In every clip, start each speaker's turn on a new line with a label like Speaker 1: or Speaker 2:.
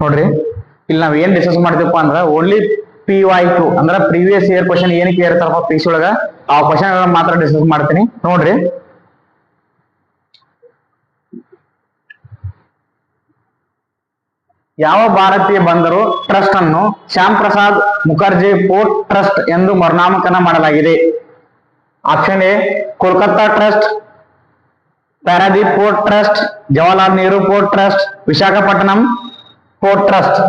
Speaker 1: ನೋಡ್ರಿ ಇಲ್ಲಿ ನಾವ್ ಏನ್ ಡಿಸ್ಕಸ್ ಮಾಡ್ತೀವಪ್ಪ ಅಂದ್ರ ಓನ್ಲಿ PY2 ಅಂದ್ರ ಪ್ರೀವಿಯಸ್ ಇಯರ್ ಕ್ವಶನ್ ಏನಕ್ಕೆ ಇರ್ತಾರಪ್ಪ PC ಒಳಗ ಆ ಕ್ವಶನ್ ಮಾತ್ರ ಡಿಸ್ಕಸ್ ಮಾಡ್ತೀನಿ ನೋಡ್ರಿ. ಯಾವ ಭಾರತೀಯ ಬಂದರು ಟ್ರಸ್ಟ್ ಅನ್ನು ಶ್ಯಾಮ್ ಪ್ರಸಾದ್ ಮುಖರ್ಜಿ ಪೋರ್ಟ್ ಟ್ರಸ್ಟ್ ಎಂದು ಮರುನಾಮಕರಣ ಮಾಡಲಾಗಿದೆ? Option A Kolkata trust, Paradip port trust, Jawaharlal Nehru port trust, Visakhapatnam port trust.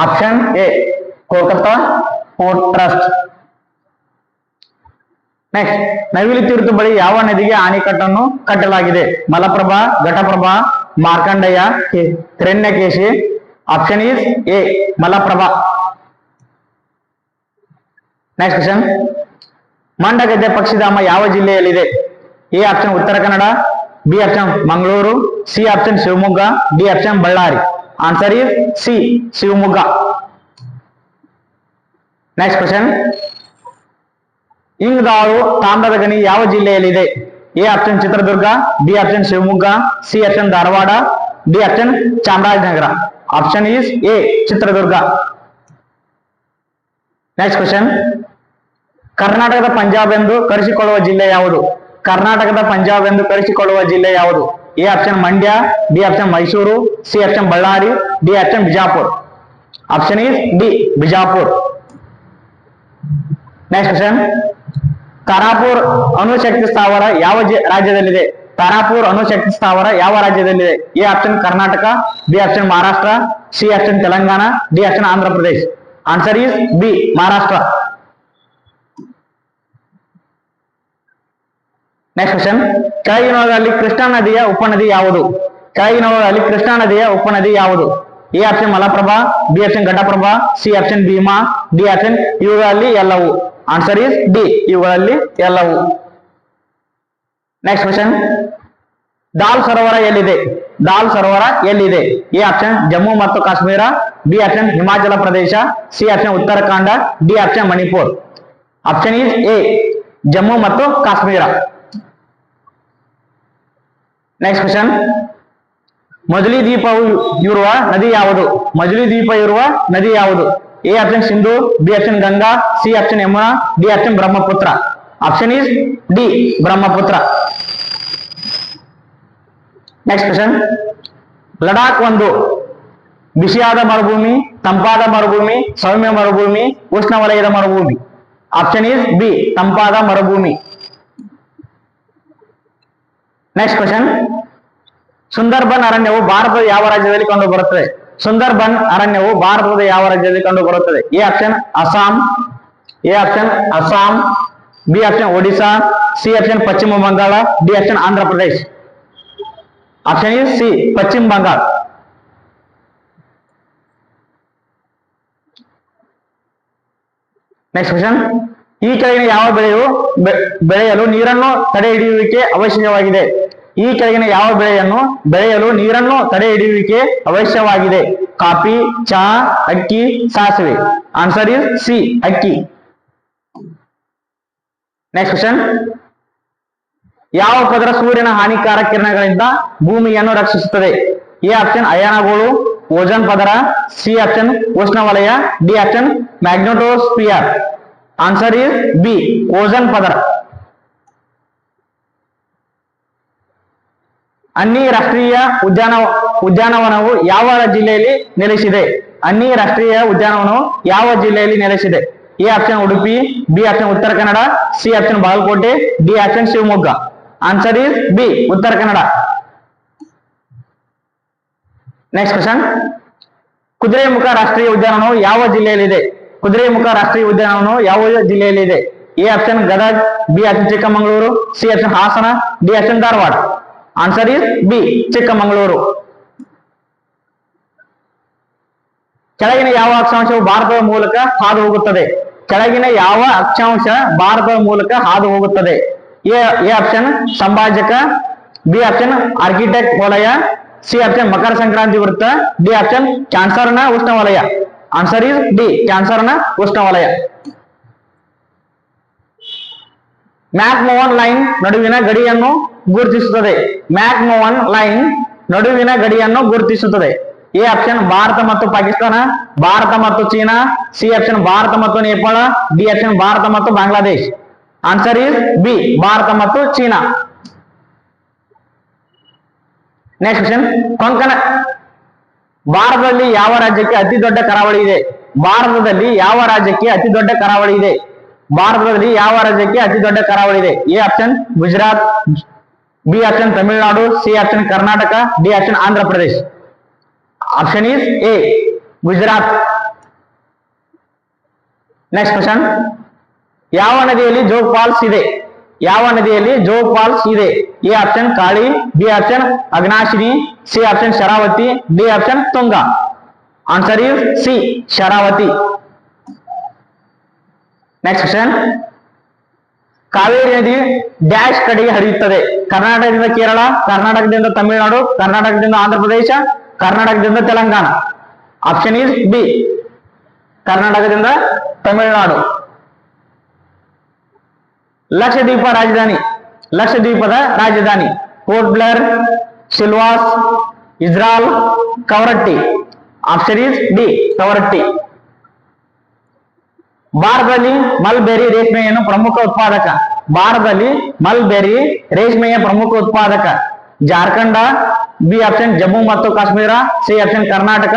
Speaker 1: Option A Kolkata port trust. Next, Navilu Tirtha ಬಳಿ ಯಾವ ನದಿಗೆ ಅಣೆಕಟ್ಟನ್ನು ಕಟ್ಟಲಾಗಿದೆ? Malaprabha, Ghataprabha, Markandeya, Hiranyakeshi. Option is A Malaprabha. Next question, Mandagadde ಪಕ್ಷಿಧಾಮ ಯಾವ ಜಿಲ್ಲೆಯಲ್ಲಿದೆ? A option Uttara Kannada, B option Mangaluru, C option Shivamogga, D option Ballari. Answer is C Shivamogga. Next question, Ingaldal ತಾಮ್ರದ ಗಣಿ ಯಾವ ಜಿಲ್ಲೆಯಲ್ಲಿದೆ? A option Chitradurga, B option Shivamogga, C option Dharwad, D option Chamarajanagar. Option is A Chitradurga. Next question, ಕರ್ನಾಟಕದ ಪಂಜಾಬ್ ಎಂದು ಕರೆಸಿಕೊಳ್ಳುವ ಜಿಲ್ಲೆ ಯಾವುದು? ಕರ್ನಾಟಕದ ಪಂಜಾಬ್ ಎಂದು ಕರೆಸಿಕೊಳ್ಳುವ ಜಿಲ್ಲೆ ಯಾವುದು? A option Mandya, B option Mysuru, C option Ballari, D option Bijapur. Option is D Bijapur. Next question, Tarapur ಅಣುಶಕ್ತಿ ಸ್ಥಾವರ ಯಾವ ರಾಜ್ಯದಲ್ಲಿದೆ? ತಾರಾಪುರ್ ಅಣುಶಕ್ತಿ ಸ್ಥಾವರ ಯಾವ ರಾಜ್ಯದಲ್ಲಿದೆ? A option Karnataka, B option Maharashtra, C option Telangana, D option Andhra Pradesh. Answer is B Maharashtra. Next question, ಕೆಳಗಿನವುಗಳಲ್ಲಿ ಕೃಷ್ಣಾ ನದಿಯ ಉಪನದಿ ಯಾವುದು? ಕೆಳಗಿನವುಗಳಲ್ಲಿ ಕೃಷ್ಣಾ ನದಿಯ ಉಪನದಿ ಯಾವುದು? A option Malaprabha, B option Ghataprabha, C option Bhima, D option ಇವುಗಳಲ್ಲಿ ಎಲ್ಲವು. ಆನ್ಸರ್ ಈಸ್ ಡಿ ಇವುಗಳಲ್ಲಿ ಎಲ್ಲವು. ನೆಕ್ಸ್ಟ್ ಕ್ವಶನ್, ದಾಲ್ ಸರೋವರ ಎಲ್ಲಿದೆ? ದಾಲ್ ಸರೋವರ ಎಲ್ಲಿದೆ? ಎ ಆಪ್ಷನ್ ಜಮ್ಮು ಮತ್ತು Kashmir, B option Himachal Pradesh, C option Uttarakhand, D option Manipur. Option is A Jammu ಮತ್ತು ಕಾಶ್ಮೀರ. ನೆಕ್ಸ್ಟ್ ಕ್ವಶನ್, ಮಜಲಿ ದ್ವೀಪವು ಇರುವ ನದಿ ಯಾವುದು? ಮಜಲಿ ದ್ವೀಪ ಇರುವ ನದಿ ಯಾವುದು? A option Sindhu, B option Ganga, C option Yamuna, D option Brahmaputra. Option is D Brahmaputra. Next question, Ladakh ಒಂದು ಬಿಸಿಯಾದ ಮರುಭೂಮಿ, ತಂಪಾದ ಮರುಭೂಮಿ, ಸೌಮ್ಯ ಮರುಭೂಮಿ, ಉಷ್ಣವಲಯದ ಮರುಭೂಮಿ. ಆಪ್ಷನ್ ಈಸ್ ಬಿ ತಂಪಾದ ಮರುಭೂಮಿ. ನೆಕ್ಸ್ಟ್ ಕ್ವಶನ್, ಸುಂದರ್ಬನ್ ಅರಣ್ಯವು ಭಾರತದ ಯಾವ ರಾಜ್ಯದಲ್ಲಿ ಕಂಡು ಬರುತ್ತದೆ? ಸುಂದರ್ಬನ್ ಅರಣ್ಯವು ಭಾರತದ ಯಾವ ರಾಜ್ಯದಲ್ಲಿ ಕಂಡು ಬರುತ್ತದೆ? A option Assam, B option Odisha, C option Paschima Bangala, D option Andhra Pradesh. Option is C Paschima Bangala. Next question, ಈ ಕೆಳಗಿನ ಯಾವ ಬೆಳೆಯಲು ನೀರನ್ನು ತಡೆ ಹಿಡಿಯುವಿಕೆ ಅವಶ್ಯಕವಾಗಿದೆ? ಈ ಕೆಳಗಿನ ಯಾವ ಬೆಳೆಯಲು ನೀರನ್ನು ತಡೆ ಹಿಡಿಯುವಿಕೆ ಅವಶ್ಯವಾಗಿದೆ? ಕಾಫಿ, ಚಹಾ, ಅಕ್ಕಿ, ಸಾಸಿವೆ. ಆನ್ಸರ್ ಇಸ್ ಸಿ ಅಕ್ಕಿ. ನೆಕ್ಸ್ಟ್ ಕ್ವಶನ್, ಯಾವ ಪದರ ಸೂರ್ಯನ ಹಾನಿಕಾರಕ ಕಿರಣಗಳಿಂದ ಭೂಮಿಯನ್ನು ರಕ್ಷಿಸುತ್ತದೆ? ಎ ಆಪ್ಷನ್ ಅಯಾನಗೋಳು, ಓಜೋನ್ ಪದರ, ಸಿ ಆಪ್ಷನ್ ಉಷ್ಣವಲಯ, D option magnetosphere. Answer is B ozone ಪದರ. ಅನ್ನಿ ರಾಷ್ಟ್ರೀಯ ಉದ್ಯಾನವನವು ಯಾವ ಜಿಲ್ಲೆಯಲ್ಲಿ ನೆಲೆಸಿದೆ? ಅನ್ನಿ ರಾಷ್ಟ್ರೀಯ ಉದ್ಯಾನವನವು ಯಾವ ಜಿಲ್ಲೆಯಲ್ಲಿ ನೆಲೆಸಿದೆ? A option Udupi, B option Uttara Kannada, C option Bagalkot, D option Shivamogga. Answer is B Uttara Kannada. Next question, Kudremukh ರಾಷ್ಟ್ರೀಯ ಉದ್ಯಾನವನವು ಯಾವ ಜಿಲ್ಲೆಯಲ್ಲಿದೆ? ಕುದುರೆಮುಖ ರಾಷ್ಟ್ರೀಯ ಉದ್ಯಾನವನವು ಯಾವ ಜಿಲ್ಲೆಯಲ್ಲಿದೆ? A option Gadag, B option Chikkamagaluru, C option Hassan, D option Dharwad. Answer is B Chikkamagaluru. ಕೆಳಗಿನ ಯಾವ ಅಕ್ಷಾಂಶವು ಭಾರತದ ಮೂಲಕ ಹಾದು ಹೋಗುತ್ತದೆ? ಕೆಳಗಿನ ಯಾವ ಅಕ್ಷಾಂಶ ಭಾರತದ ಮೂಲಕ ಹಾದು ಹೋಗುತ್ತದೆ? ಎ ಆಪ್ಷನ್ ಸಂಭಾಜಕ, ಬಿ ಆಪ್ಷನ್ ಆರ್ಕಿಟೆಕ್ಟ್ ವಲಯ, ಸಿ ಆಪ್ಷನ್ ಮಕರ ಸಂಕ್ರಾಂತಿ ವೃತ್ತ, ಡಿ ಆಪ್ಷನ್ ಕ್ಯಾನ್ಸರ್ನ ಉಷ್ಣವಲಯ. ಆನ್ಸರ್ ಇಸ್ ಡಿ ಕ್ಯಾನ್ಸರ್ನ ಉಷ್ಣವಲಯ. ಮ್ಯಾಕ್ಮೋಹನ್ ಲೈನ್ ನಡುವಿನ ಗಡಿಯನ್ನು ಗುರುತಿಸುತ್ತದೆ. ಮ್ಯಾಕ್ಮೋಹನ್ ಲೈನ್ ನಡುವಿನ ಗಡಿಯನ್ನು ಗುರುತಿಸುತ್ತದೆ. ಎ ಆಪ್ಷನ್ ಭಾರತ ಮತ್ತು ಪಾಕಿಸ್ತಾನ, ಭಾರತ ಮತ್ತು ಚೀನಾ, ಸಿ ಆಪ್ಷನ್ ಭಾರತ ಮತ್ತು ನೇಪಾಳ, ಡಿ ಆಪ್ಷನ್ ಭಾರತ ಮತ್ತು Bangladesh. Answer is B, Bharat ಮತ್ತು ಚೀನಾ. Next question, Konkan. ಭಾರತದಲ್ಲಿ ಯಾವ ರಾಜ್ಯಕ್ಕೆ ಅತಿ ದೊಡ್ಡ ಕರಾವಳಿ ಇದೆ? ಭಾರತದಲ್ಲಿ ಯಾವ ರಾಜ್ಯಕ್ಕೆ ಅತಿ ದೊಡ್ಡ ಕರಾವಳಿ ಇದೆ? ಭಾರತದಲ್ಲಿ ಯಾವ ರಾಜ್ಯಕ್ಕೆ ಅತಿ ದೊಡ್ಡ ಕರಾವಳಿ ಇದೆ? A option Gujarat, B option Tamil Nadu, C option Karnataka, D option Andhra Pradesh. Option is A, Gujarat. Next question, ಯಾವ ನದಿಯಲ್ಲಿ ಜೋಗ್ ಫಾಲ್ಸ್ ಇದೆ? ಯಾವ ನದಿಯಲ್ಲಿ ಜೋಗ್ ಫಾಲ್ಸ್ ಇದೆ? A option Kali, B option Aghanashini, C option Sharavathi, D option Tunga. Answer is C, Sharavathi. Next question, Kaveri ನದಿ ಡ್ಯಾಶ್ ಕಡೆಗೆ ಹರಿಯುತ್ತದೆ? ಕರ್ನಾಟಕದಿಂದ ಕೇರಳ, ಕರ್ನಾಟಕದಿಂದ ತಮಿಳುನಾಡು, ಕರ್ನಾಟಕದಿಂದ ಆಂಧ್ರ ಪ್ರದೇಶ, ಕರ್ನಾಟಕದಿಂದ ತೆಲಂಗಾಣ. ಆಪ್ಷನ್ ಈಸ್ ಬಿ, ಕರ್ನಾಟಕದಿಂದ ತಮಿಳುನಾಡು. ಲಕ್ಷದ್ವೀಪ ರಾಜಧಾನಿ, ಲಕ್ಷದ್ವೀಪದ ರಾಜಧಾನಿ ಪೋರ್ಟ್ ಬ್ಲೇರ್, ಸಿಲ್ವಾಸ್, ಇಜ್ರಾಲ್, Kavaratti. Option is D, Kavaratti. ಭಾರತದಲ್ಲಿ ಮಲ್ಬೆರಿ ರೇಷ್ಮೆಯನ್ನು ಪ್ರಮುಖ ಉತ್ಪಾದಕ? ಭಾರತದಲ್ಲಿ ಮಲ್ಬೆರಿ ರೇಷ್ಮೆಯ ಪ್ರಮುಖ ಉತ್ಪಾದಕ ಜಾರ್ಖಂಡ, ಬಿ ಆಪ್ಷನ್ ಜಮ್ಮು ಮತ್ತು Kashmir, C option Karnataka,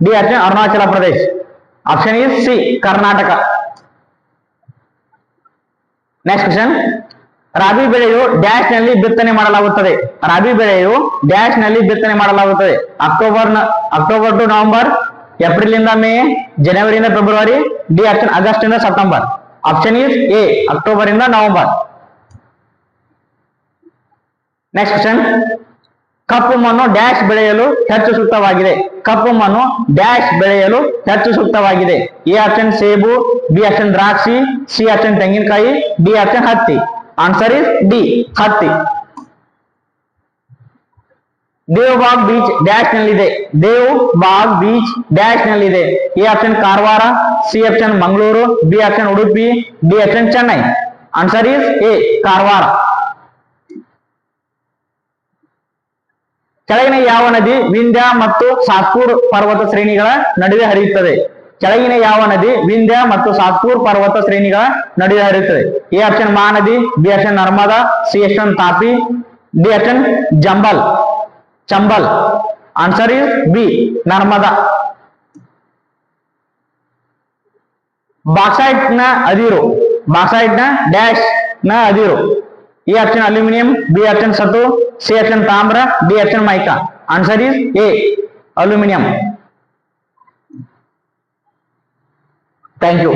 Speaker 1: D option Arunachal Pradesh. Option is C, Karnataka. Next question, rabi ಬೆಳೆಯು ಡ್ಯಾಶ್ ನಲ್ಲಿ ಬಿತ್ತನೆ ಮಾಡಲಾಗುತ್ತದೆ? ರಾಬಿ ಬೆಳೆಯು ಡ್ಯಾಶ್ ನಲ್ಲಿ ಬಿತ್ತನೆ ಮಾಡಲಾಗುತ್ತದೆ? ಅಕ್ಟೋಬರ್ ಟು ನವೆಂಬರ್, ಏಪ್ರಿಲ್ ಇಂದ ಮೇ, ಜನವರಿಯಿಂದ ಫೆಬ್ರವರಿ, ಡಿ ಆಪ್ಷನ್ ಆಗಸ್ಟ್ ಇಂದ September. Option is A, October ಇಂದ ನವೆಂಬರ್. ನೆಕ್ಸ್ಟ್ ಕ್ವಶನ್, ಕಪ್ಪು ಮಣ್ಣು ಡ್ಯಾಶ್ ಬೆಳೆಯಲು ಹೆಚ್ಚು ಸೂಕ್ತವಾಗಿದೆ? ಕಪ್ಪು ಮಣ್ಣು ಡ್ಯಾಶ್ ಬೆಳೆಯಲು ಹೆಚ್ಚು ಸೂಕ್ತವಾಗಿದೆ? ಎ ಆಪ್ಷನ್ ಸೇಬು, ಬಿ ಆಪ್ಷನ್ ದ್ರಾಕ್ಷಿ, ಸಿ ಆಪ್ಷನ್ ತೆಂಗಿನಕಾಯಿ, ಡಿ ಆಪ್ಷನ್ ಹತ್ತಿ. ಆನ್ಸರ್ ಇಸ್ ಡಿ, ಹತ್ತಿ. ದೇವ್ ಬಾಗ್ ಬೀಚ್ ಡ್ಯಾಶ್ ನಲ್ಲಿದೆ? ದೇವ್ ಬಾಗ್ ಬೀಚ್ ಡ್ಯಾಶ್ ನಲ್ಲಿದೆ? A option Karwar, C option Mangaluru, B option Udupi, D option Chennai. Answer is A, Karwar. ಕೆಳಗಿನ ಯಾವ ನದಿ ವಿಂಧ್ಯ ಮತ್ತು ಸಾತ್ಪುರ್ ಪರ್ವತ ಶ್ರೇಣಿಗಳ ನಡುವೆ ಹರಿಯುತ್ತದೆ? ಕೆಳಗಿನ ಯಾವ ನದಿ ವಿಂಧ್ಯ ಮತ್ತು ಸಾತ್ಪುರ್ ಪರ್ವತ ಶ್ರೇಣಿಗಳ ನಡುವೆ ಹರಿಯುತ್ತದೆ? A option Mahanadi, B option Narmada, C option Tapi, D option Chambal. Answer is B, Narmada. Bauxite ನ ಅದಿರು, ಬಾಕ್ಸೈಟ್ ನ ಡ್ಯಾಶ್ ನ ಅದಿರು? A option aluminium, B option ಸತು, ಸಿ ಆಪ್ಷನ್ ತಾಮ್ರ, D option mica. Answer is A, aluminium. Thank you.